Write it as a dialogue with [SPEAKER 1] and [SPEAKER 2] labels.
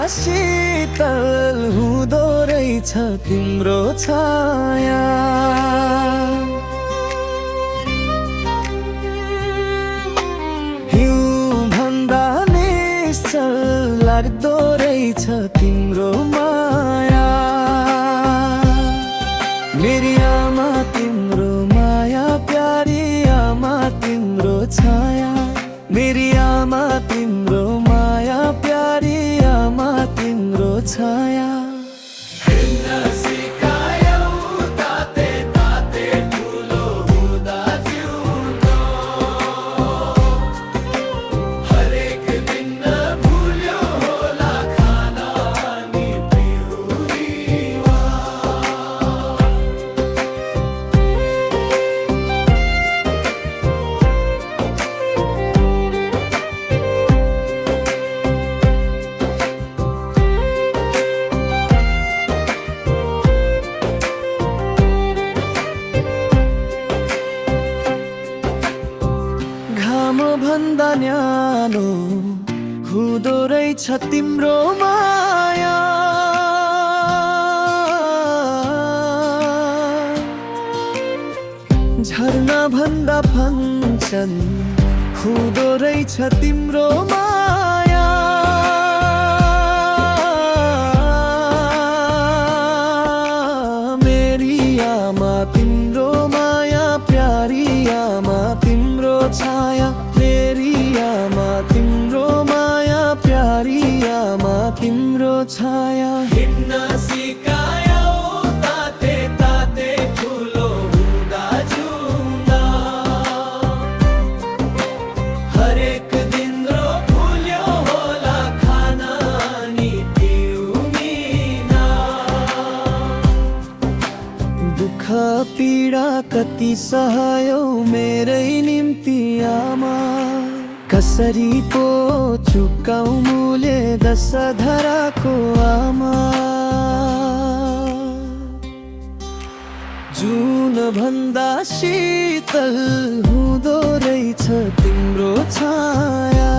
[SPEAKER 1] शीतल हुँदो रहेछ तिम्रो छाया। हिउँ भन्दा निश्चल लाग्दो रहेछ तिम्रो माया। मेरी आमा तिम्रो माया, प्यारी आमा तिम्रो छाया। मेरी आमा तिम्रो माया, प्यारी आमा तिम्रो छाया। भन्दा न्यानो हुँदो रहेछ तिम्रो माया। झरना भन्दा फन्छन् हुँदो रहेछ तिम्रो माया। मेरी आमा तिम्रो माया, प्यारी आमा तिम्रो छाया। मेरी आमा तिम्रो माया, प्यारी आमा तिम्रो छाया। हिँड्न सिकायौ ताते ताते ठुलो हुँदा जिउँदा। हरेक दिन भुल्यो होला खाना नि पिउमिना। दुःख पीडा कति सहयौ मेरै निम्ति आमा। कसरी पो चुकाऊ मूल्य दशधराको आमा। जुन भन्दा शीतल हुँदो रहेछ तिम्रो छाया।